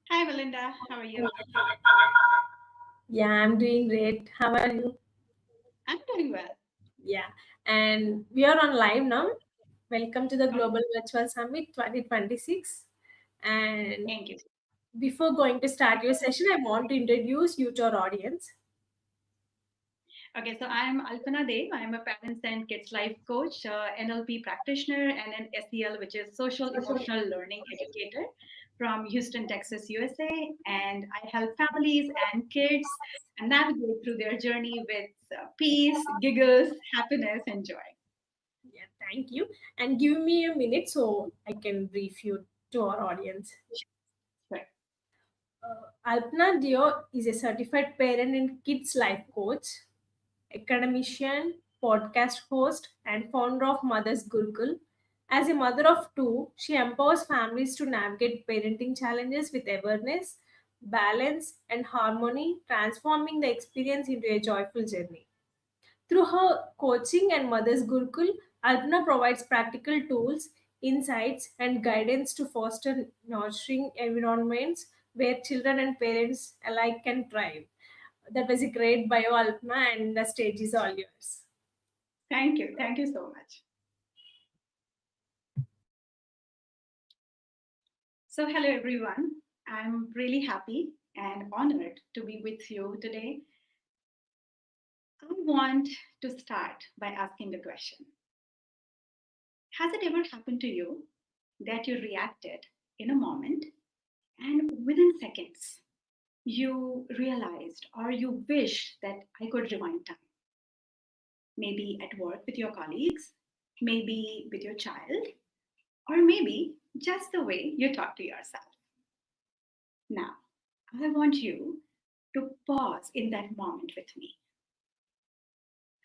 Hi, Belinda. How are you? Yeah, I'm doing great. How are you? I'm doing well. Yeah, and we are on live now. Welcome to the Oh, Global Virtual Summit 2026. And thank you. before going to start your session, I want to introduce you to our audience. Okay, so I'm Alpana Dev. I'm a parents and kids life coach, NLP practitioner, and an SEL, which is social emotional learning educator from Houston, Texas, USA. And I help families and kids navigate through their journey with peace, giggles, happiness, and joy. Yeah, thank you. And give me a minute so I can brief you to our audience. Sure. Alpna Dio is a certified parent and kids life coach, academician, podcast host, and founder of Mother's Gurukul. As a mother of two, she empowers families to navigate parenting challenges with awareness, balance, and harmony, transforming the experience into a joyful journey. Through her coaching and Mother's Gurukul, Alpna provides practical tools, insights, and guidance to foster nurturing environments where children and parents alike can thrive. That was a great bio, Alpna, and the stage is all yours. Thank you. Thank you so much. So, hello, everyone. I'm really happy and honored to be with you today. I want to start by asking a question. Has it ever happened to you that you reacted in a moment and within seconds you realized or you wished that I could rewind time? Maybe at work with your colleagues, maybe with your child, or maybe just the way you talk to yourself. Now, I want you to pause in that moment with me.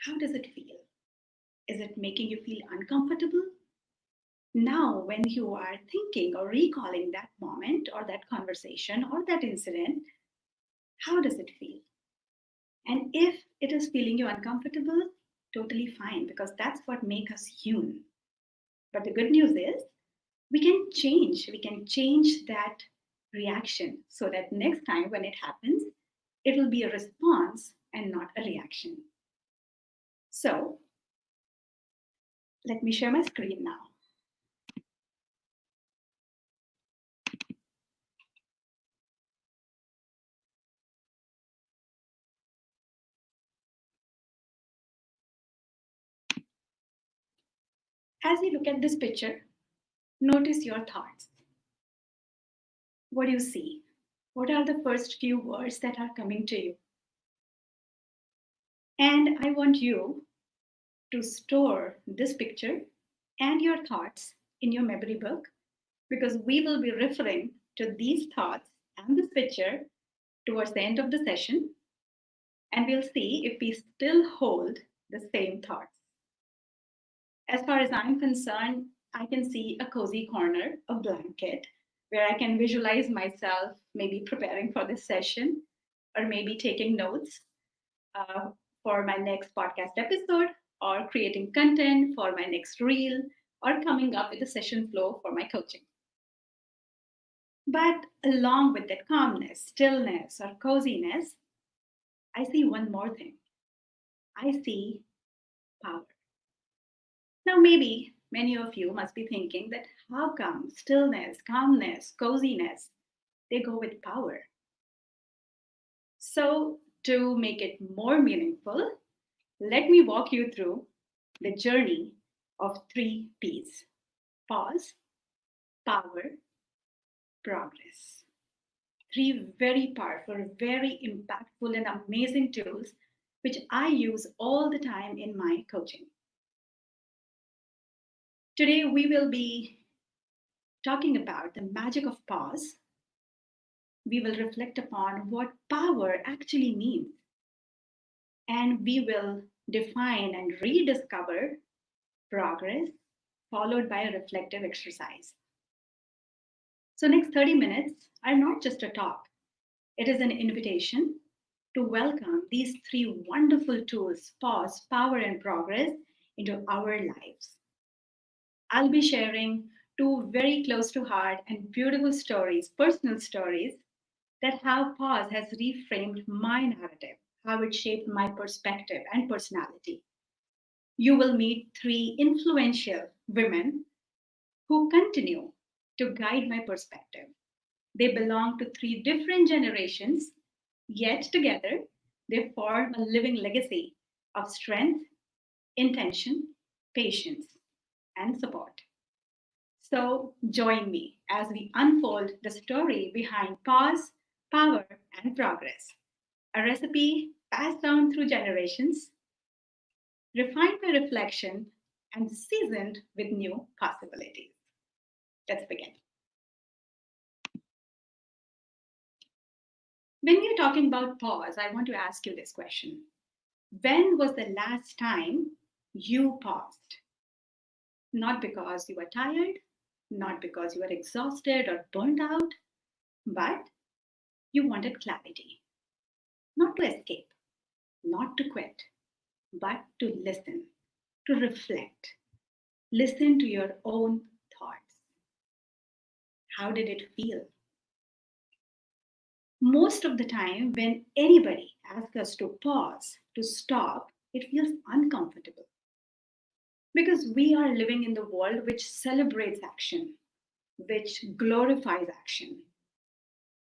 How does it feel? Is it making you feel uncomfortable? Now, when you are thinking or recalling that moment or that conversation or that incident, how does it feel? And if it is feeling you uncomfortable, totally fine, because that's what makes us human. But the good news is we can change that reaction so that next time when it happens, it will be a response and not a reaction. So let me share my screen now. As you look at this picture, notice your thoughts. What do you see? What are the first few words that are coming to you? And I want you to store this picture and your thoughts in your memory book because we will be referring to these thoughts and this picture towards the end of the session, and we'll see if we still hold the same thoughts. As far as I'm concerned, I can see a cozy corner, a blanket, where I can visualize myself maybe preparing for this session or maybe taking notes uh, for my next podcast episode or creating content for my next reel or coming up with a session flow for my coaching. But along with that calmness, stillness, or coziness, I see one more thing. I see power. Now, maybe many of you must be thinking that how come stillness, calmness, coziness, they go with power? So, to make it more meaningful, let me walk you through the journey of three P's: pause, power, progress. Three very powerful, very impactful, and amazing tools which I use all the time in my coaching. Today, we will be talking about the magic of pause. We will reflect upon what power actually means, and we will define and rediscover progress, followed by a reflective exercise. So, next 30 minutes are not just a talk, it is an invitation to welcome these three wonderful tools: pause, power, and progress into our lives. I'll be sharing two very close to heart and beautiful stories, personal stories, that how pause has reframed my narrative, how it shaped my perspective and personality. You will meet three influential women who continue to guide my perspective. They belong to three different generations, yet together they form a living legacy of strength, intention, patience, and support. So join me as we unfold the story behind pause, power, and progress. A recipe passed down through generations, refined by reflection, and seasoned with new possibilities. Let's begin. When we're talking about pause, I want to ask you this question. When was the last time you paused? Not because you were tired, not because you were exhausted or burnt out, but you wanted clarity. Not to escape, not to quit, but to listen, to reflect. Listen to your own thoughts. How did it feel? Most of the time, when anybody asks us to pause, to stop, it feels uncomfortable because we are living in the world which celebrates action, which glorifies action.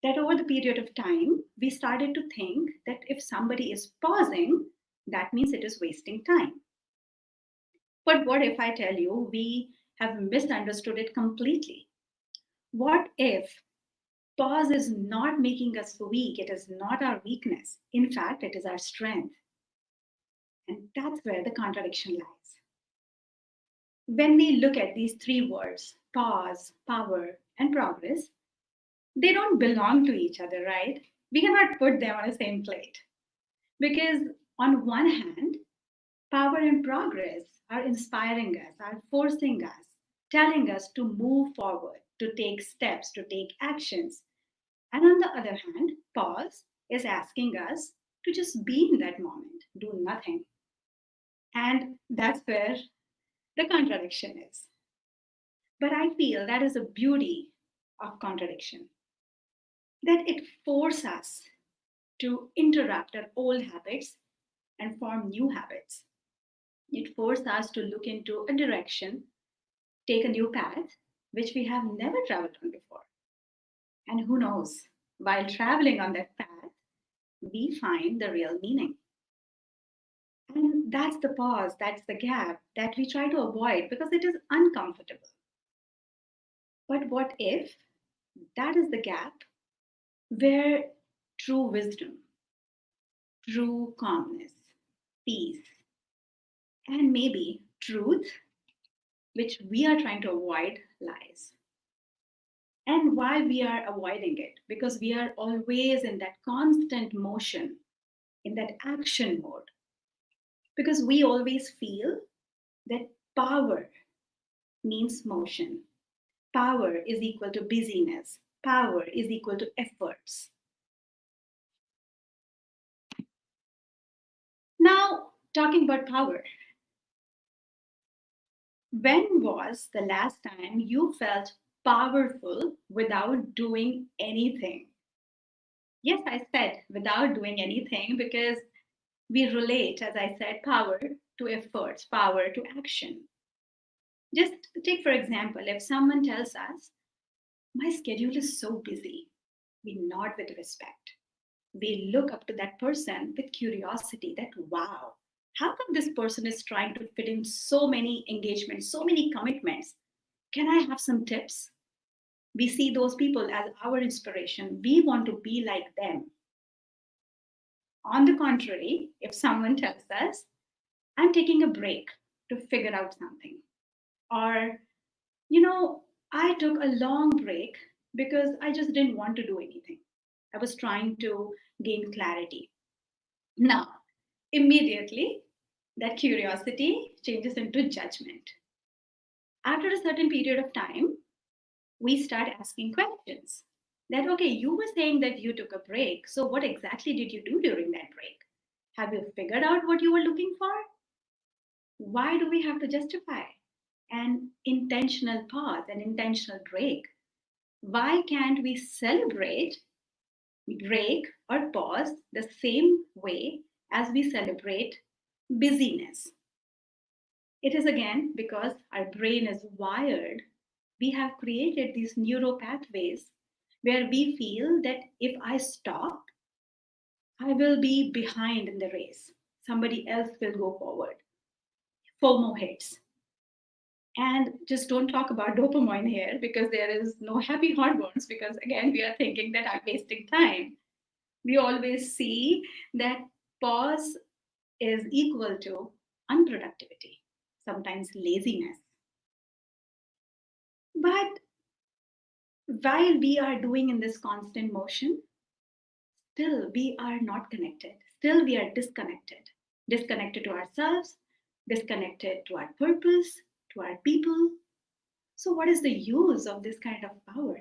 That over the period of time, we started to think that if somebody is pausing, that means it is wasting time. But what if I tell you we have misunderstood it completely? What if pause is not making us weak? It is not our weakness. In fact, it is our strength. And that's where the contradiction lies. When we look at these three words, pause, power, and progress, they don't belong to each other, right? We cannot put them on the same plate. Because on one hand, power and progress are inspiring us, are forcing us, telling us to move forward, to take steps, to take actions. And on the other hand, pause is asking us to just be in that moment, do nothing. And that's where the contradiction is. But I feel that is the beauty of contradiction, that it forces us to interrupt our old habits and form new habits. It forces us to look into a direction, take a new path, which we have never traveled on before. And who knows, while traveling on that path, we find the real meaning. And that's the pause, that's the gap that we try to avoid because it is uncomfortable. But what if that is the gap where true wisdom, true calmness, peace, and maybe truth, which we are trying to avoid, lies? And why we are avoiding it? Because we are always in that constant motion, in that action mode. Because we always feel that power means motion. Power is equal to busyness. Power is equal to efforts. Now, talking about power, when was the last time you felt powerful without doing anything? Yes, I said without doing anything because we relate, as I said, power to efforts, power to action. Just take, for example, if someone tells us, my schedule is so busy, we nod with respect. We look up to that person with curiosity that, wow, how come this person is trying to fit in so many engagements, so many commitments? Can I have some tips? We see those people as our inspiration. We want to be like them. On the contrary, if someone tells us, I'm taking a break to figure out something, or, you know, I took a long break because I just didn't want to do anything. I was trying to gain clarity. Now, immediately, that curiosity changes into judgment. After a certain period of time, we start asking questions. That, okay, you were saying that you took a break. So, what exactly did you do during that break? Have you figured out what you were looking for? Why do we have to justify an intentional pause, an intentional break? Why can't we celebrate break or pause the same way as we celebrate busyness. It is again because our brain is wired. We have created these neural pathways where we feel that if I stop, I will be behind in the race. Somebody else will go forward. FOMO hits. And just don't talk about dopamine here because there is no happy hormones because again we are thinking that I'm wasting time. We always see that pause is equal to unproductivity, sometimes laziness. But while we are doing in this constant motion, still we are not connected. Still we are disconnected. Disconnected to ourselves, disconnected to our purpose, to our people. So, what is the use of this kind of power?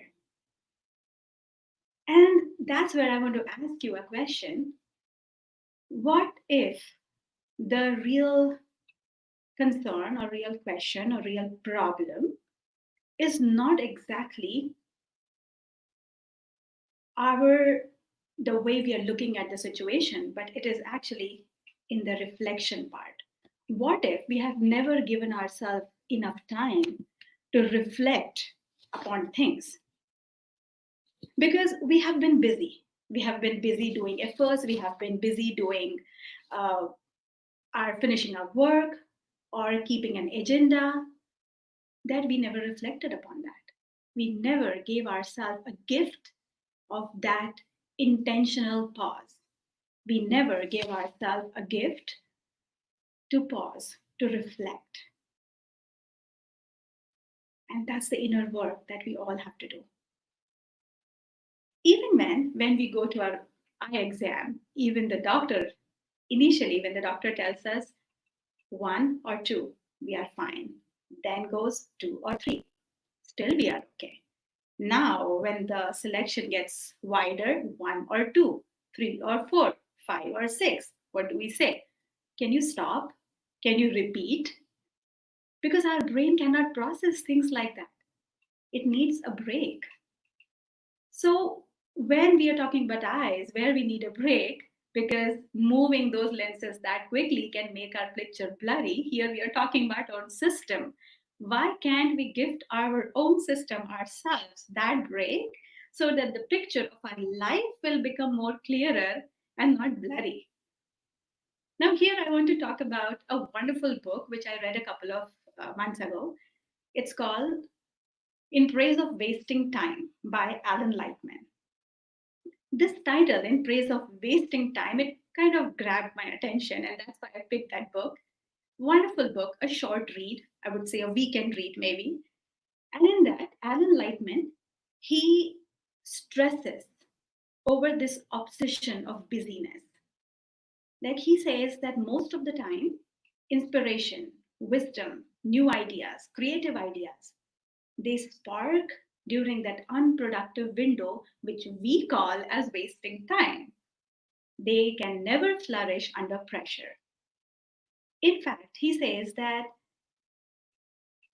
And that's where I want to ask you a question. What if the real concern or real question or real problem is not exactly our the way we are looking at the situation, but it is actually in the reflection part? What if we have never given ourselves enough time to reflect upon things? Because we have been busy. We have been busy doing efforts, we have been busy doing uh, our finishing our work or keeping an agenda that we never reflected upon that. We never gave ourselves a gift of that intentional pause. We never gave ourselves a gift to pause, to reflect. And that's the inner work that we all have to do. Even when we go to our eye exam, even the doctor, initially, when the doctor tells us one or two, we are fine. Then goes two or three, still we are okay. Now, when the selection gets wider, one or two, three or four, five or six, what do we say? Can you stop? Can you repeat? Because our brain cannot process things like that. It needs a break. So, when we are talking about eyes, where we need a break, because moving those lenses that quickly can make our picture blurry, here we are talking about our system. Why can't we gift our own system ourselves that break so that the picture of our life will become more clearer and not blurry? Now, here I want to talk about a wonderful book which I read a couple of months ago. It's called In Praise of Wasting Time by Alan Lightman. This title, In Praise of Wasting Time, it kind of grabbed my attention, and that's why I picked that book. Wonderful book, a short read, I would say a weekend read maybe. And in that, Alan Lightman, he stresses over this obsession of busyness. Like he says that most of the time, inspiration, wisdom, new ideas, creative ideas, they spark during that unproductive window, which we call as wasting time. They can never flourish under pressure. In fact, he says that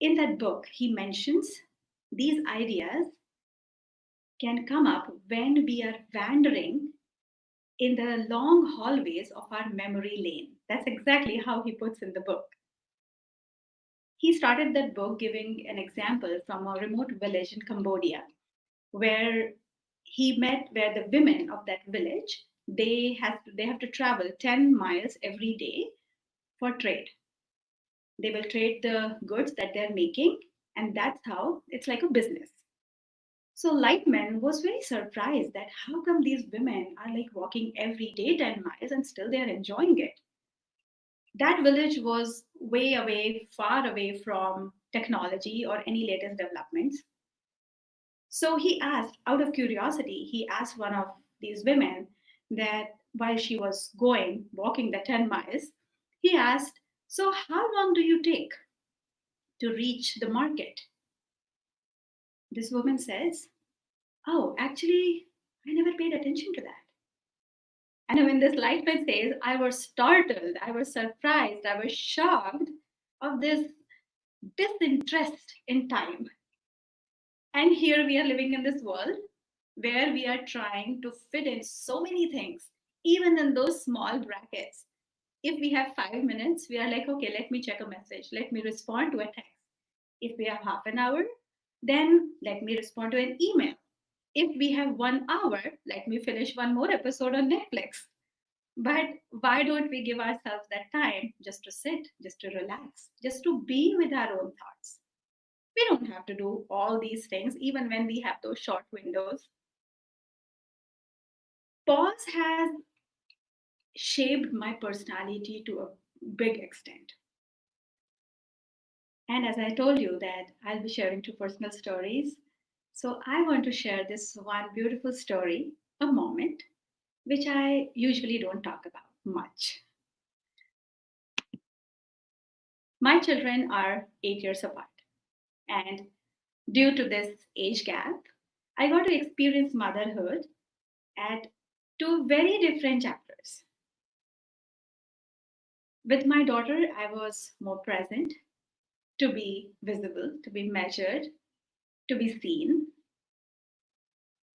in that book, he mentions these ideas can come up when we are wandering in the long hallways of our memory lane. That's exactly how he puts in the book. He started that book giving an example from a remote village in Cambodia where where the women of that village they have to travel 10 miles every day for trade. They will trade the goods that they're making, and that's how it's like a business. So Lightman was very surprised that how come these women are like walking every day 10 miles and still they're enjoying it. That village was way away, far away from technology or any latest developments. So he asked, out of curiosity, he asked one of these women that while she was going, walking the 10 miles, he asked, so how long do you take to reach the market? This woman says, oh, actually, I never paid attention to that. And when this lightman says, I was startled, I was surprised, I was shocked of this disinterest in time. And here we are living in this world where we are trying to fit in so many things, even in those small brackets. If we have 5 minutes, we are like, okay, let me check a message, let me respond to a text. If we have half an hour, then let me respond to an email. If we have 1 hour, let me finish one more episode on Netflix. But why don't we give ourselves that time just to sit, just to relax, just to be with our own thoughts? We don't have to do all these things, even when we have those short windows. Pause has shaped my personality to a big extent. And as I told you that I'll be sharing two personal stories. So I want to share this one beautiful story, a moment, which I usually don't talk about much. My children are 8 years apart. And due to this age gap, I got to experience motherhood at two very different chapters. With my daughter, I was more present, to be visible, to be measured, to be seen.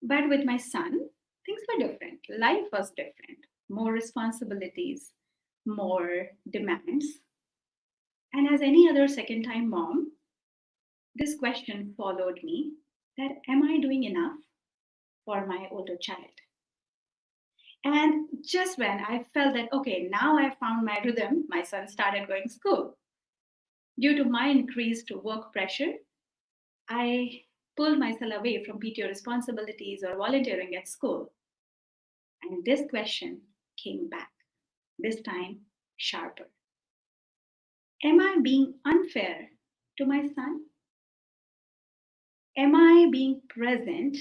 But with my son, things were different. Life was different. More responsibilities, more demands. And as any other second time mom, this question followed me that am I doing enough for my older child? And just when I felt that, okay, now I found my rhythm, my son started going to school. Due to my increased work pressure, I pulled myself away from PTO responsibilities or volunteering at school. And this question came back, this time sharper. Am I being unfair to my son? Am I being present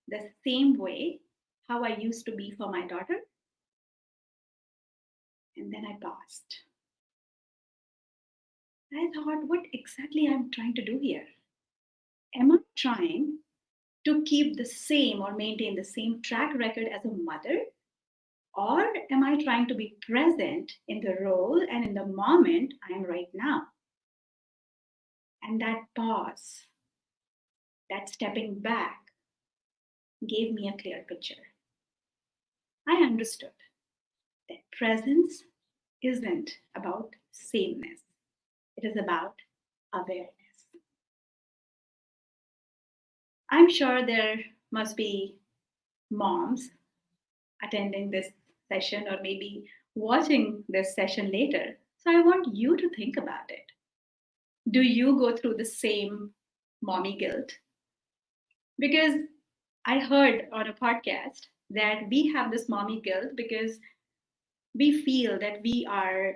the same way how I used to be for my daughter? And then I paused. I thought, what exactly I'm trying to do here? Am I trying to keep the same or maintain the same track record as a mother? Or am I trying to be present in the role and in the moment I am right now? And that pause, that stepping back, gave me a clear picture. I understood that presence isn't about sameness, it is about awareness. I'm sure there must be moms attending this session or maybe watching this session later. So I want you to think about it. Do you go through the same mommy guilt? Because I heard on a podcast that we have this mommy guilt because we feel that we are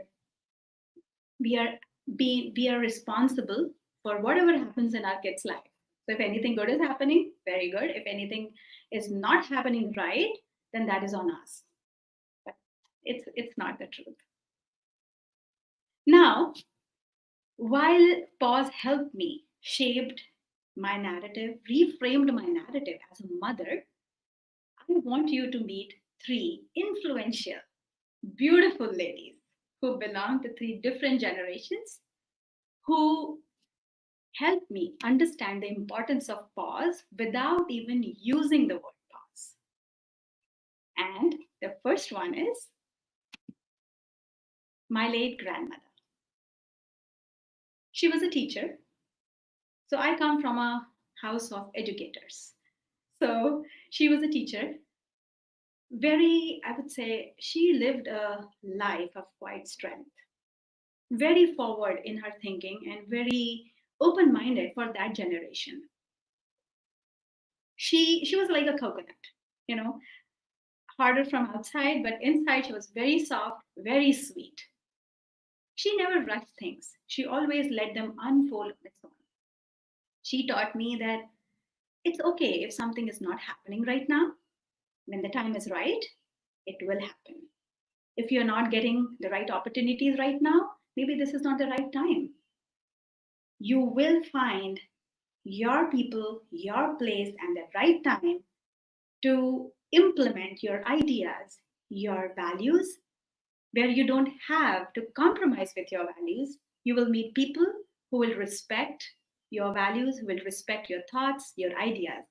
we are responsible for whatever happens in our kids' life. So if anything good is happening, very good. If anything is not happening right, then that is on us. But it's not the truth. Now, while pause helped me, shaped my narrative, reframed my narrative as a mother, I want you to meet three influential, beautiful ladies who belong to three different generations who helped me understand the importance of pause without even using the word pause. And the first one is my late grandmother. She was a teacher. So I come from a house of educators. So she was a teacher. Very, I would say, she lived a life of quiet strength, very forward in her thinking and very open minded for that generation. She was like a coconut, you know, harder from outside, but inside she was very soft, very sweet. She never rushed things. She always let them unfold on its own. She taught me that it's okay if something is not happening right now. When the time is right, it will happen. If you're not getting the right opportunities right now, maybe this is not the right time. You will find your people, your place, and the right time to implement your ideas, your values, where you don't have to compromise with your values. You will meet people who will respect your values, who will respect your thoughts, your ideas.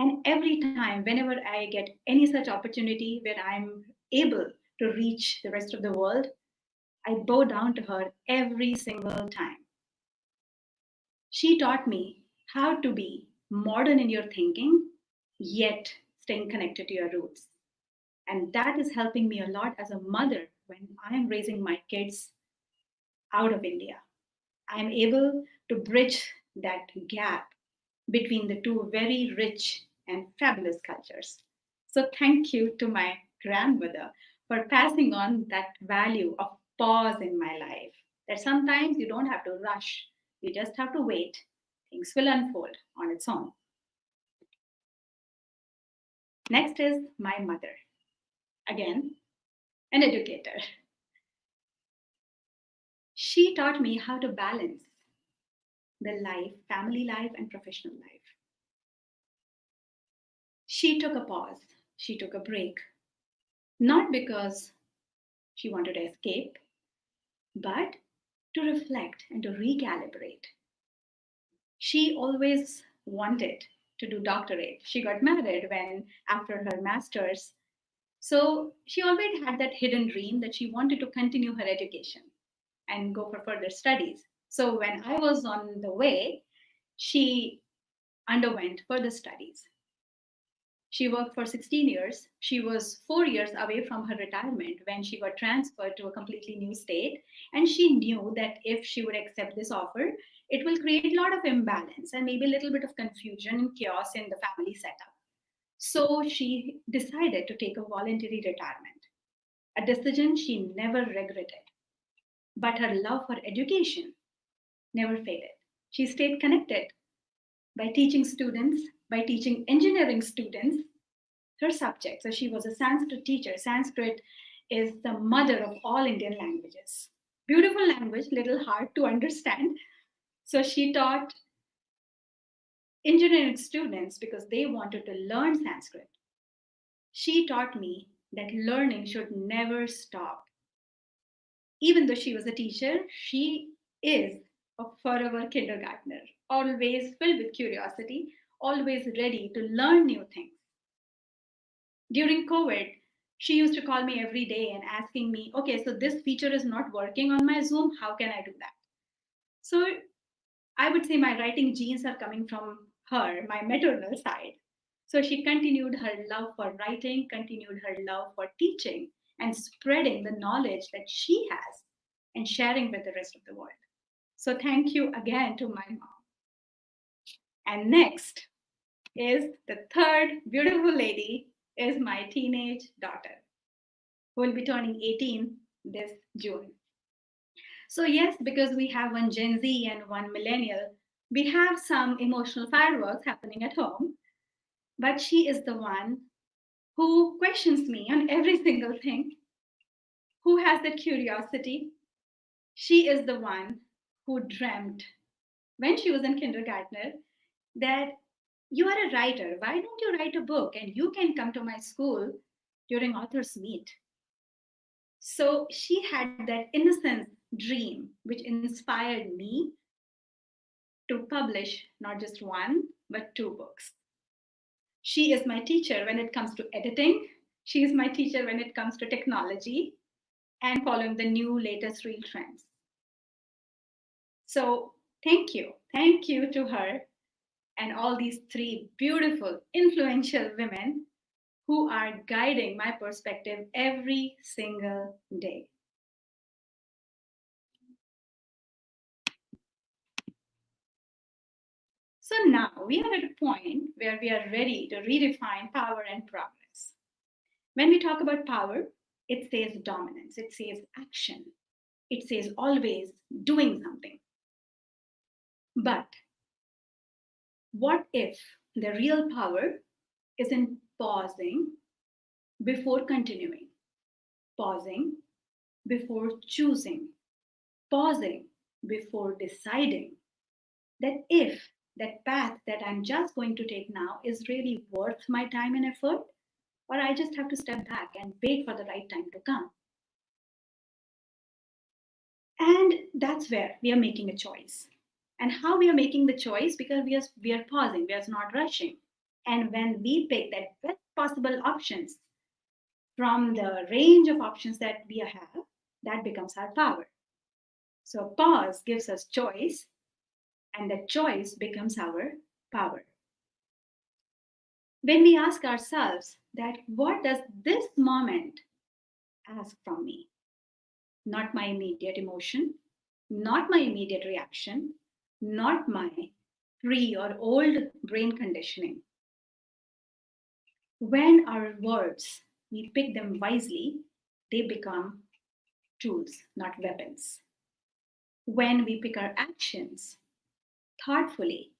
And every time, whenever I get any such opportunity where I'm able to reach the rest of the world, I bow down to her every single time. She taught me how to be modern in your thinking, yet staying connected to your roots. And that is helping me a lot as a mother when I am raising my kids out of India. I'm able to bridge that gap between the two very rich and fabulous cultures. So, thank you to my grandmother for passing on that value of pause in my life. That sometimes you don't have to rush, you just have to wait. Things will unfold on its own. Next is my mother, again, an educator. She taught me how to balance the life, family life, and professional life. She took a pause, she took a break, not because she wanted to escape, but to reflect and to recalibrate. She always wanted to do doctorate. She got married when after her master's. So she always had that hidden dream that she wanted to continue her education and go for further studies. So when I was on the way, she underwent further studies. She worked for 16 years. She was 4 years away from her retirement when she got transferred to a completely new state. And she knew that if she would accept this offer, it will create a lot of imbalance and maybe a little bit of confusion and chaos in the family setup. So she decided to take a voluntary retirement, a decision she never regretted. But her love for education never faded. She stayed connected by teaching students, by teaching engineering students her subject. So she was a Sanskrit teacher. Sanskrit is the mother of all Indian languages. Beautiful language, little hard to understand. So she taught engineering students because they wanted to learn Sanskrit. She taught me that learning should never stop. Even though she was a teacher, she is a forever kindergartner, always filled with curiosity, always ready to learn new things. During COVID, she used to call me every day and asking me, okay, so this feature is not working on my Zoom. How can I do that? So I would say my writing genes are coming from her, my maternal side. So she continued her love for writing, continued her love for teaching, and spreading the knowledge that she has and sharing with the rest of the world. So thank you again to my mom. And next is the third beautiful lady is my teenage daughter, who will be turning 18 this June. So, yes, because we have one Gen Z and one millennial, we have some emotional fireworks happening at home, but she is the one who questions me on every single thing, who has that curiosity. She is the one who dreamt when she was in kindergarten that you are a writer. Why don't you write a book and you can come to my school during authors' meet? So she had that innocent dream, which inspired me to publish not just one, but two books. She is my teacher when it comes to editing. She is my teacher when it comes to technology and following the new latest reel trends. So thank you. Thank you to her and all these three beautiful, influential women who are guiding my perspective every single day. So now we are at a point where we are ready to redefine power and progress. When we talk about power, it says dominance, it says action, it says always doing something. But what if the real power is in pausing before continuing, pausing before choosing, pausing before deciding that if that path that I'm just going to take now is really worth my time and effort, or I just have to step back and wait for the right time to come. And that's where we are making a choice. And how we are making the choice? Because we are pausing, we are not rushing. And when we pick that best possible options from the range of options that we have, that becomes our power. So pause gives us choice, and that choice becomes our power. When we ask ourselves that what does this moment ask from me? Not my immediate emotion, not my immediate reaction, not my pre or old brain conditioning. When our words, we pick them wisely, they become tools, not weapons. When we pick our actions thoughtfully,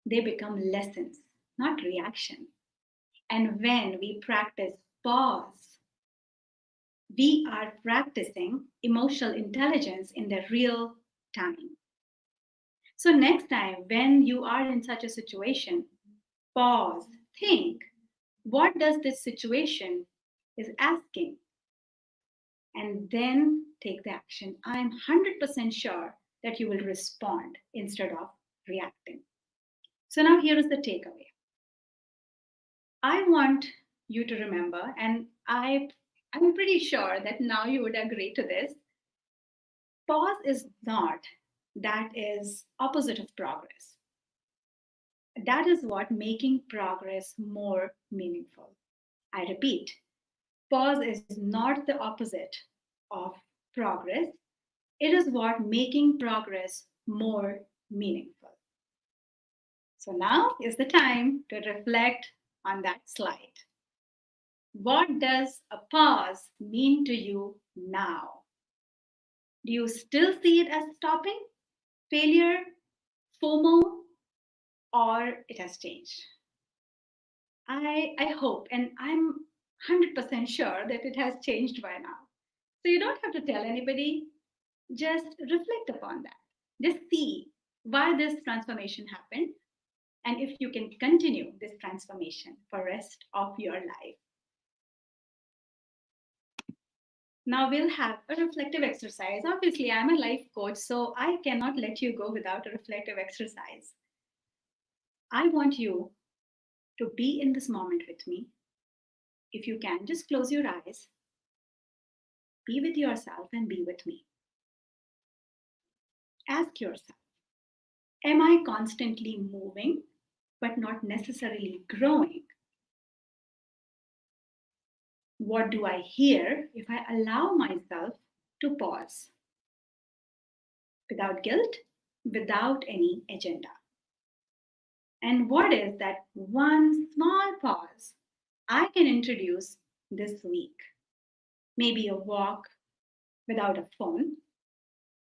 they become lessons, not reaction. And when we practice pause, we are practicing emotional intelligence in the real time. So, next time when you are in such a situation, pause, think, what does this situation is asking? And then take the action. I'm 100% sure that you will respond instead of reacting. So, now here is the takeaway. I want you to remember, and I'm pretty sure that now you would agree to this. Pause is not, that is opposite of progress. That is what making progress more meaningful. I repeat, pause is not the opposite of progress. It is what making progress more meaningful. So now is the time to reflect on that slide. What does a pause mean to you now? Do you still see it as stopping, failure, FOMO, or it has changed? I hope, and I'm 100% sure that it has changed by now. So you don't have to tell anybody, just reflect upon that. Just see why this transformation happened and if you can continue this transformation for rest of your life. Now we'll have a reflective exercise. Obviously, I'm a life coach, so I cannot let you go without a reflective exercise. I want you to be in this moment with me. If you can, just close your eyes, be with yourself, and be with me. Ask yourself, am I constantly moving but not necessarily growing? What do I hear if I allow myself to pause without guilt, without any agenda? And what is that one small pause I can introduce this week? Maybe a walk without a phone,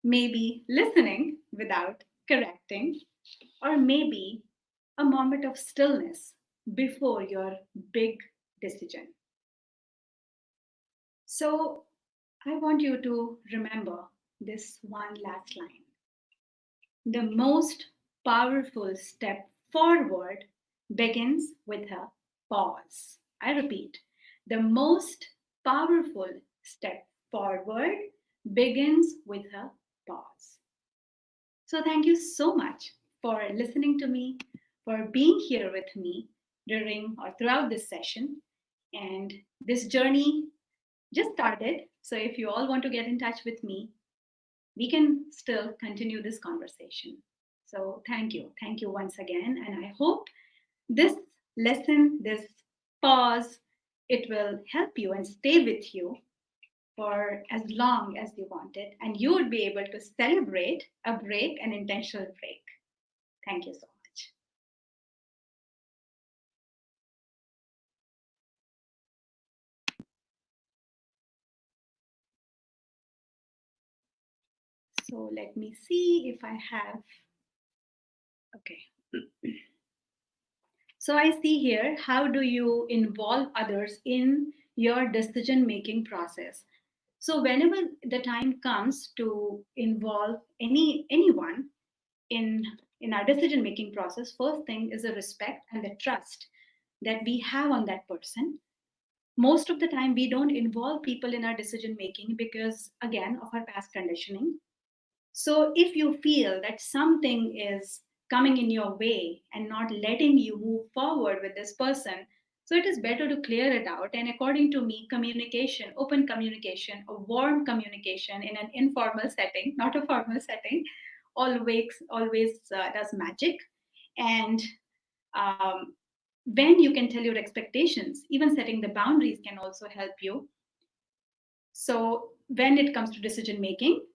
maybe listening without correcting, or maybe a moment of stillness before your big decision. So I want you to remember this one last line. The most powerful step forward begins with a pause. I repeat, the most powerful step forward begins with a pause. So, thank you so much for listening to me, for being here with me during or throughout this session. And this journey just started. So, if you all want to get in touch with me, we can still continue this conversation. So, thank you. Thank you once again. And I hope this lesson, this pause, it will help you and stay with you for as long as you want it. And you would be able to celebrate a break, an intentional break. Thank you so much. So let me see if I have, okay. So I see here, how do you involve others in your decision making process? So whenever the time comes to involve anyone in our decision making process, first thing is the respect and the trust that we have on that person. Most of the time we don't involve people in our decision making because, again, of our past conditioning. So if you feel that something is coming in your way and not letting you move forward with this person. So it is better to clear it out. And according to me, communication, open communication, a warm communication in an informal setting, not a formal setting, always does magic. And um, when you can tell your expectations, even setting the boundaries can also help you. So when it comes to decision making,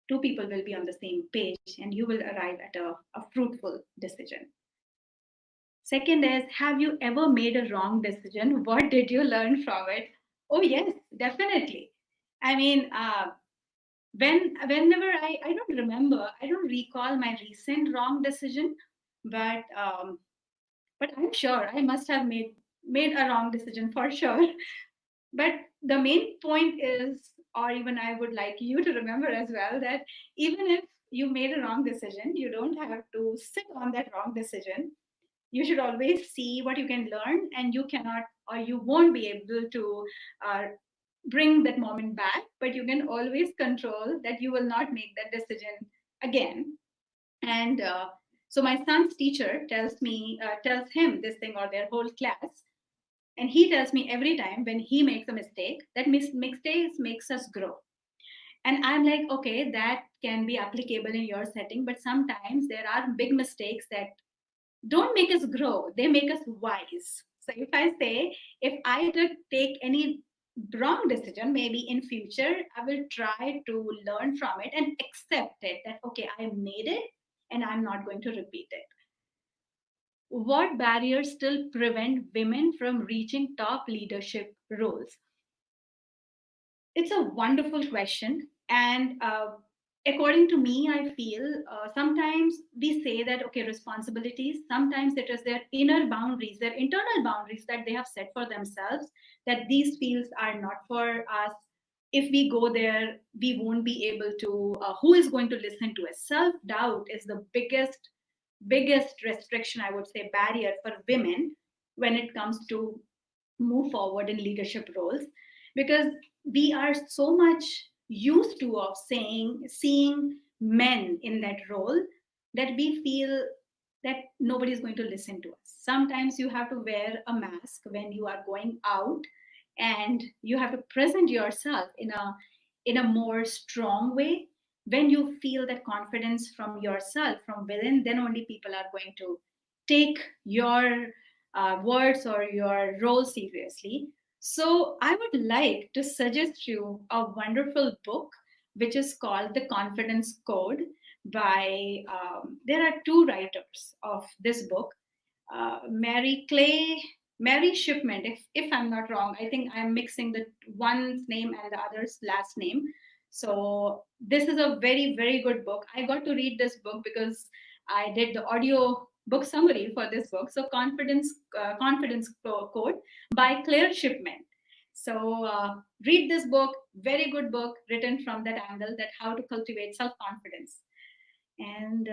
two people will be on the same page and you will arrive at a fruitful decision. Second is, have you ever made a wrong decision? What did you learn from it? Oh, yes, definitely. I mean, whenever I don't remember, I don't recall my recent wrong decision, but but I'm sure I must have made a wrong decision for sure. But the main point is, or even I would like you to remember as well, that even if you made a wrong decision, you don't have to sit on that wrong decision. You should always see what you can learn, and you cannot or you won't be able to uh, bring that moment back, but you can always control that you will not make that decision again. And so my son's teacher tells him this thing, or their whole class, and he tells me every time when he makes a mistake that mistakes makes us grow. And I'm like, okay, that can be applicable in your setting, but sometimes there are big mistakes that don't make us grow, they make us wise. So if I say, if I did take any wrong decision, maybe in future I will try to learn from it and accept it, that okay, I made it and I'm not going to repeat it. What barriers still prevent women from reaching top leadership roles? It's a wonderful question. And according to me, I feel sometimes we say that, okay, responsibilities, sometimes it is their inner boundaries, their internal boundaries that they have set for themselves, that these fields are not for us. If we go there, we won't be able to, who is going to listen to us? Self doubt is the biggest restriction, I would say, barrier for women when it comes to move forward in leadership roles, because we are so much used to of seeing men in that role, that we feel that nobody is going to listen to us. Sometimes you have to wear a mask when you are going out, and you have to present yourself in a more strong way. When you feel that confidence from yourself from within, then only people are going to take your words or your role seriously. So I would like to suggest you a wonderful book which is called The Confidence Code by, there are two writers of this book, Mary Clay, Mary Shipment, if I'm not wrong. I think I'm mixing the one's name and the other's last name. So this is a very, very good book. I got to read this book because I did the audio book summary for this book. So Confidence Code by Claire Shipment. So read this book, very good book, written from that angle, that how to cultivate self-confidence. And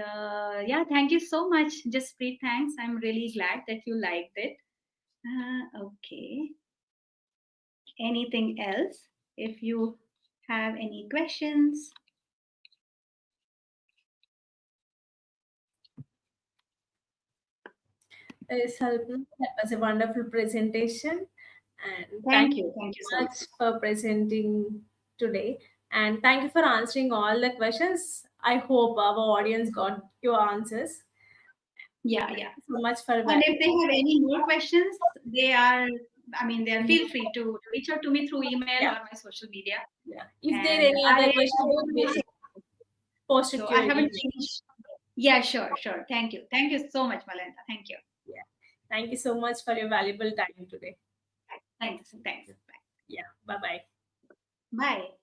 yeah, thank you so much, Jaspreet. Thanks. I'm really glad that you liked it. Okay. Anything else? If you have any questions. Salpna, that was a wonderful presentation. And thank Thank you you. Thank you so so much much. for presenting today. And thank you for answering all the questions. I hope our audience got your answers. Yeah, Thank yeah. you so much for And if they validating. have any more questions, they are, I mean, they are feel free to reach out to me through email Yeah, or my social media. yeah. If there are And any I other questions, would be please post it so to I your haven't email. changed. Yeah, sure, sure. Thank you. Thank you so much, Malenta. Thank you. Yeah. Thank you so much for your valuable time today. Thanks. Thanks. Yeah. Bye bye. Bye.